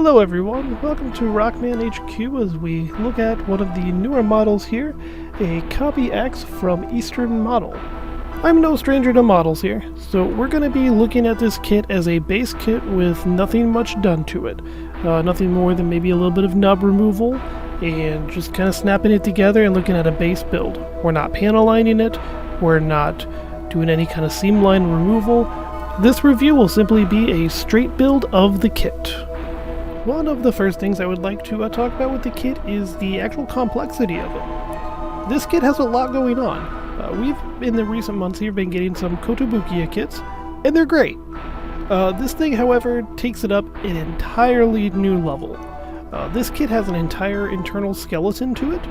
Hello everyone, welcome to Rockman HQ as we look at one of the newer models here, a Copy X from Eastern Model. I'm no stranger to models here, so we're going to be looking at this kit as a base kit with nothing much done to it. Nothing more than maybe a little bit of nub removal, and just kind of snapping it together and looking at a base build. We're not panel lining it, we're not doing any kind of seam line removal. This review will simply be a straight build of the kit. One of the first things I would like to talk about with the kit is the actual complexity of it. This kit has a lot going on. We've, in the recent months here, been getting some Kotobukiya kits, and they're great. This thing, however, takes it up an entirely new level. This kit has an entire internal skeleton to it,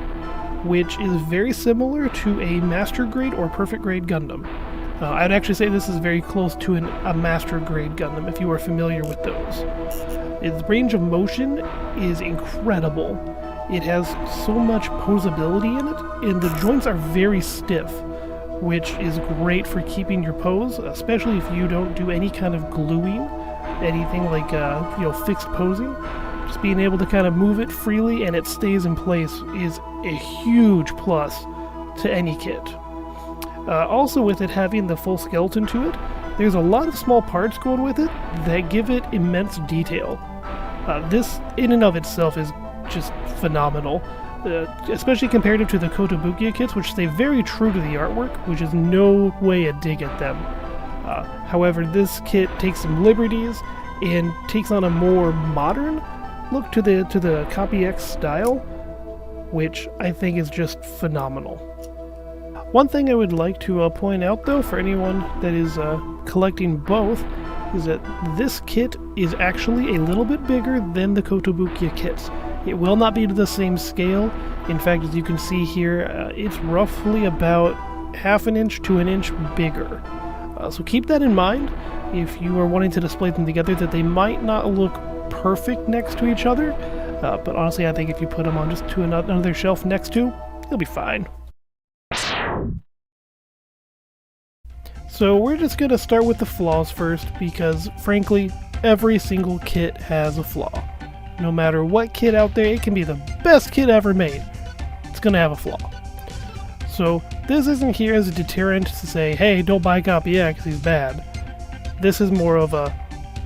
which is very similar to a Master Grade or Perfect Grade Gundam. I'd actually say this is very close to a Master Grade Gundam, if you are familiar with those. Its range of motion is incredible. It has so much posability in it, and the joints are very stiff, which is great for keeping your pose, especially if you don't do any kind of gluing, anything like fixed posing. Just being able to kind of move it freely and it stays in place is a huge plus to any kit. Also, with it having the full skeleton to it, there's a lot of small parts going with it that give it immense detail. This, in and of itself, is just phenomenal, especially comparative to the Kotobukiya kits, which stay very true to the artwork, which is no way a dig at them. However, this kit takes some liberties and takes on a more modern look to the Copy X style, which I think is just phenomenal. One thing I would like to point out, though, for anyone that is collecting both, is that this kit is actually a little bit bigger than the Kotobukiya kits. It will not be to the same scale. In fact, as you can see here, it's roughly about half an inch to an inch bigger. So keep that in mind if you are wanting to display them together, that they might not look perfect next to each other, but honestly I think if you put them on just to another shelf next to, they'll be fine. So we're just going to start with the flaws first, because frankly, every single kit has a flaw. No matter what kit out there, it can be the best kit ever made, it's going to have a flaw. So this isn't here as a deterrent to say, hey, don't buy Copy X, he's bad. This is more of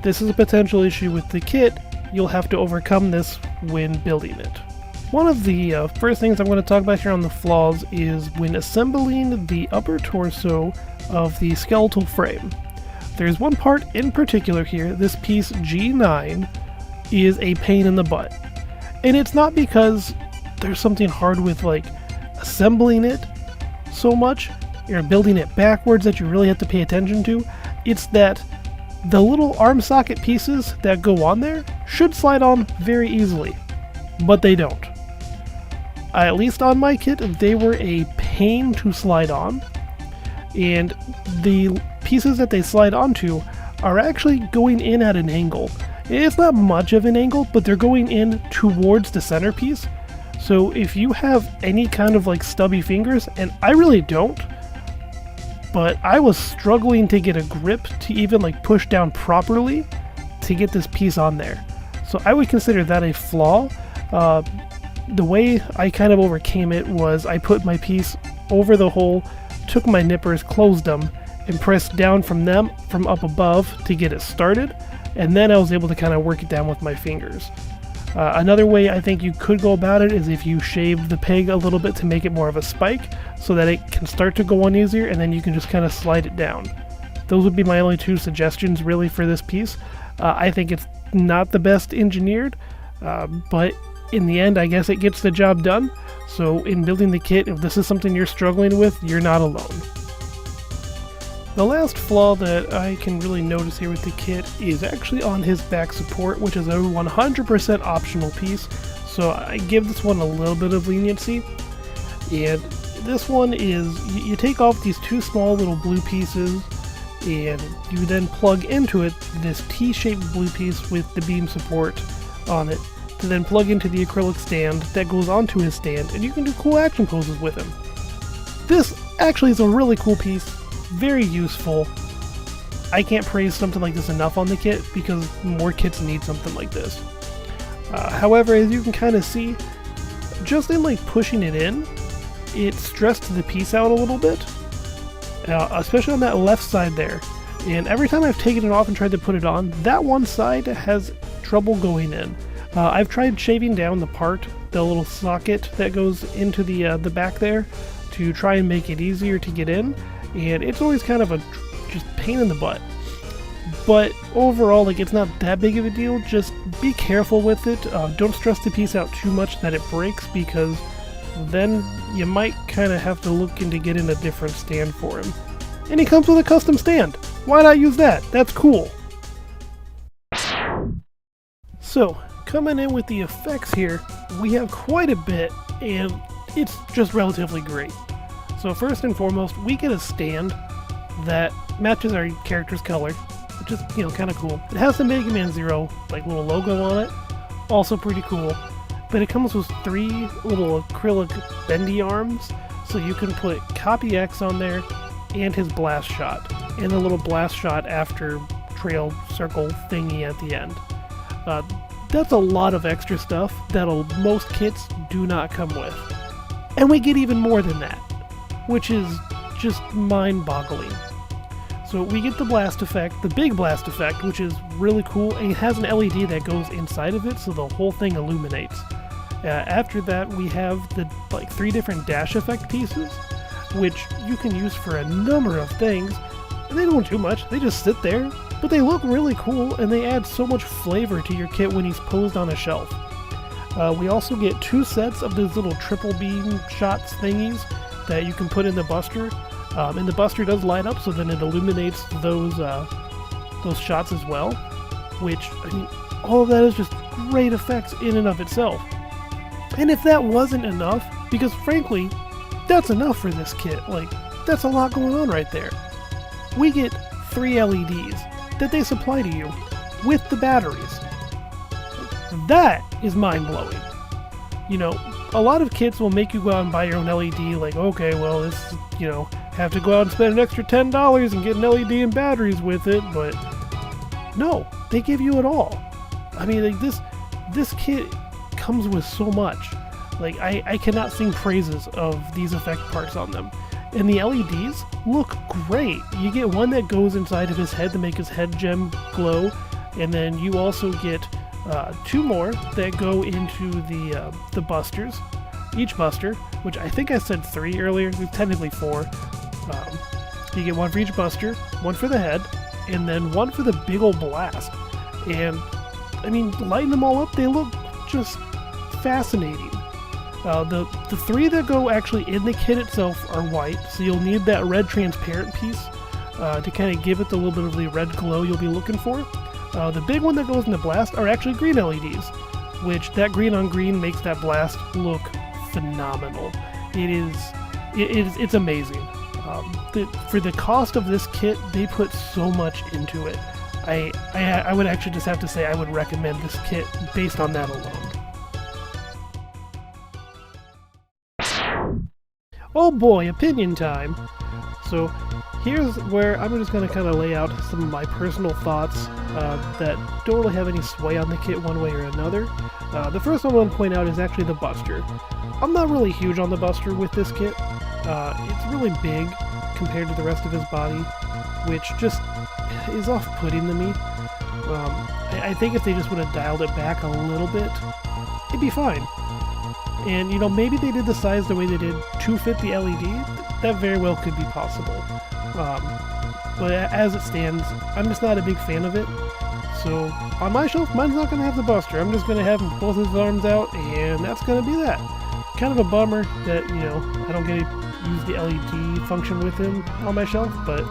this is a potential issue with the kit, you'll have to overcome this when building it. One of the first things I'm going to talk about here on the flaws is when assembling the upper torso of the skeletal frame. There's one part in particular here, this piece G9, is a pain in the butt. And it's not because there's something hard with assembling it so much, or building it backwards that you really have to pay attention to. It's that the little arm socket pieces that go on there should slide on very easily, but they don't. At least on my kit, they were a pain to slide on, and the pieces that they slide onto are actually going in at an angle. It's not much of an angle, but they're going in towards the centerpiece. So if you have any kind of stubby fingers, and I really don't, but I was struggling to get a grip to even push down properly to get this piece on there. So I would consider that a flaw. The way I kind of overcame it was I put my piece over the hole, took my nippers, closed them, and pressed down from them from up above to get it started, and then I was able to kind of work it down with my fingers. Another way I think you could go about it is if you shave the peg a little bit to make it more of a spike so that it can start to go on easier, and then you can just kind of slide it down. Those would be my only two suggestions really for this piece. I think it's not the best engineered, but in the end I guess it gets the job done. So in building the kit, if this is something you're struggling with, you're not alone. The last flaw that I can really notice here with the kit is actually on his back support, which is a 100% optional piece, so I give this one a little bit of leniency. And this one is, you take off these two small little blue pieces, and you then plug into it this T-shaped blue piece with the beam support on it, to then plug into the acrylic stand that goes onto his stand, and you can do cool action poses with him. This actually is a really cool piece, very useful. I can't praise something like this enough on the kit, because more kits need something like this. However, as you can kind of see, just in like pushing it in, it stressed the piece out a little bit, especially on that left side there. And every time I've taken it off and tried to put it on, that one side has trouble going in. I've tried shaving down the little socket that goes into the back there to try and make it easier to get in, and it's always kind of a just pain in the butt. But overall, like, it's not that big of a deal. Just be careful with it. Don't stress the piece out too much that it breaks, because then you might kind of have to look into getting a different stand for him. And he comes with a custom stand. Why not use that? That's cool. So, coming in with the effects here, we have quite a bit, and it's just relatively great. So first and foremost, we get a stand that matches our character's color, which is, kind of cool. It has the Mega Man Zero, like, little logo on it, also pretty cool. But it comes with 3 little acrylic bendy arms, so you can put Copy X on there, and his blast shot, and the little blast shot after trail circle thingy at the end. That's a lot of extra stuff that most kits do not come with. And we get even more than that, which is just mind-boggling. So we get the blast effect, the big blast effect, which is really cool, and it has an LED that goes inside of it, so the whole thing illuminates. After that, we have the 3 different dash effect pieces, which you can use for a number of things, and they don't do much, they just sit there, but they look really cool, and they add so much flavor to your kit when he's posed on a shelf. We also get 2 sets of those little triple beam shots thingies that you can put in the Buster, and the Buster does light up, so then it illuminates those shots as well, which, I mean, all of that is just great effects in and of itself. And if that wasn't enough, because frankly, that's enough for this kit, like, that's a lot going on right there. We get 3 LEDs that they supply to you with the batteries. That is mind-blowing. A lot of kits will make you go out and buy your own LED, like, okay, well, this, have to go out and spend an extra $10 and get an LED and batteries with it, but no, they give you it all. I mean, like, this kit comes with so much. Like, I cannot sing praises of these effect parts on them. And the LEDs look great. You get one that goes inside of his head to make his head gem glow, and then you also get 2 more that go into the busters. Each buster, which I think I said 3 earlier, there's technically 4. You get 1 for each buster, 1 for the head, and then 1 for the big old blast. And, I mean, lighting them all up, they look just fascinating. The 3 that go actually in the kit itself are white, so you'll need that red transparent piece to kind of give it the little bit of the red glow you'll be looking for. The big one that goes in the blast are actually green LEDs, which that green on green makes that blast look phenomenal. It's amazing. For the cost of this kit, they put so much into it. I would actually just have to say I would recommend this kit based on that alone. Oh boy, opinion time! So here's where I'm just going to kind of lay out some of my personal thoughts that don't really have any sway on the kit one way or another. The first one I want to point out is actually the Buster. I'm not really huge on the Buster with this kit. It's really big compared to the rest of his body, which just is off-putting to me. I think if they just would have dialed it back a little bit, it'd be fine. And, maybe they did the size the way they did to fit the LED. That very well could be possible. But as it stands, I'm just not a big fan of it. So, on my shelf, mine's not going to have the Buster. I'm just going to have both his arms out, and that's going to be that. Kind of a bummer that, I don't get to use the LED function with him on my shelf, but,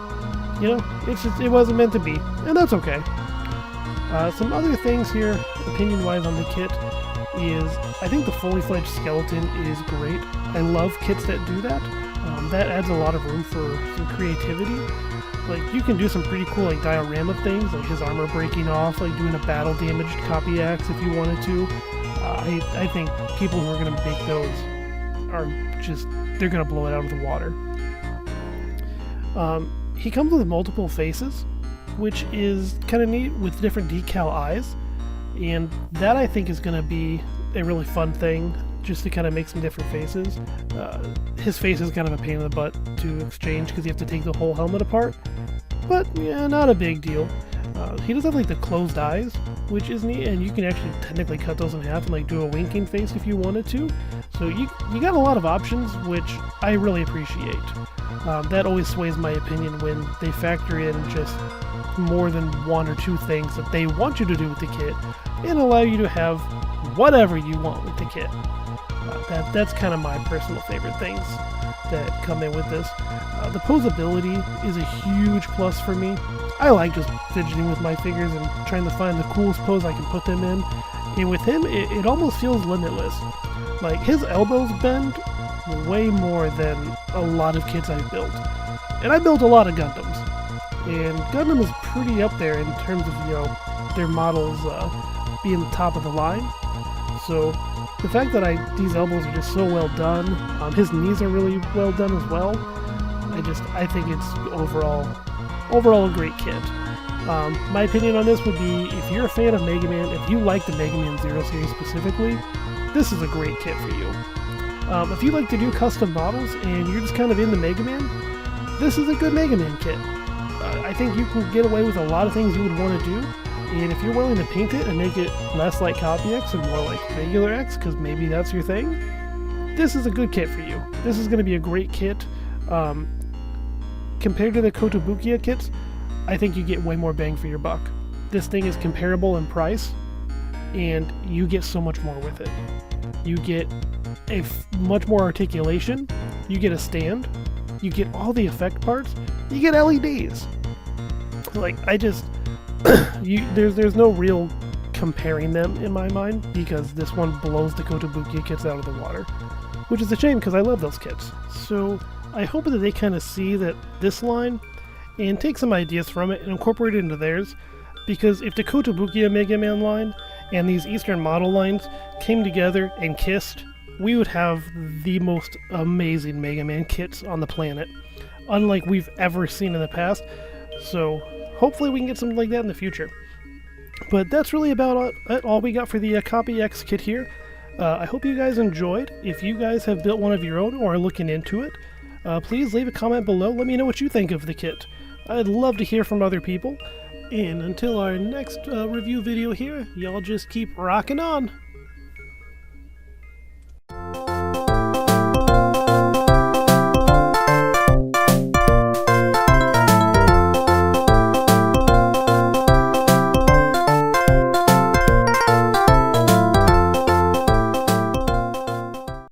it wasn't meant to be, and that's okay. Some other things here, opinion-wise on the kit, is I think the fully fledged skeleton is great. I love kits that do that. That adds a lot of room for some creativity. Like, you can do some pretty cool, like, diorama things, like his armor breaking off, like doing a battle-damaged copy axe if you wanted to. I think people who are going to make those are just, they're going to blow it out of the water. He comes with multiple faces, which is kind of neat with different decal eyes. and that I think is going to be a really fun thing, just to kind of make some different faces. His face is kind of a pain in the butt to exchange because you have to take the whole helmet apart, but yeah, not a big deal. He does have like the closed eyes, which is neat, and you can actually technically cut those in half and like do a winking face if you wanted to. So you got a lot of options, which I really appreciate. That always sways my opinion when they factor in just more than one or two things that they want you to do with the kit and allow you to have whatever you want with the kit. That's kind of my personal favorite things that come in with this. The posability is a huge plus for me. I like just fidgeting with my fingers and trying to find the coolest pose I can put them in. And with him, it almost feels limitless. Like, his elbows bend way more than a lot of kits I've built. And I built a lot of Gundams. And Gundam is pretty up there in terms of, you know, their models being the top of the line. So the fact that these elbows are just so well done, his knees are really well done as well. I think it's overall a great kit. My opinion on this would be, if you're a fan of Mega Man, if you like the Mega Man Zero series specifically, this is a great kit for you. If you like to do custom models and you're just kind of into Mega Man, this is a good Mega Man kit. I think you can get away with a lot of things you would want to do, and if you're willing to paint it and make it less like Copy X and more like regular X, because maybe that's your thing, this is a good kit for you. This is going to be a great kit. Compared to the Kotobukiya kits, I think you get way more bang for your buck. This thing is comparable in price, and you get so much more with it. You get much more articulation, you get a stand, you get all the effect parts, you get LEDs. Like, there's no real comparing them in my mind, because this one blows the Kotobukiya kits out of the water, which is a shame because I love those kits. So I hope that they kind of see that this line and take some ideas from it and incorporate it into theirs, because if the Kotobukiya Mega Man line and these Eastern model lines came together and kissed, we would have the most amazing Mega Man kits on the planet, unlike we've ever seen in the past. So hopefully we can get something like that in the future. But that's really about all we got for the Copy X kit here. I hope you guys enjoyed. If you guys have built one of your own or are looking into it, please leave a comment below. Let me know what you think of the kit. I'd love to hear from other people. And until our next review video here, y'all just keep rocking on.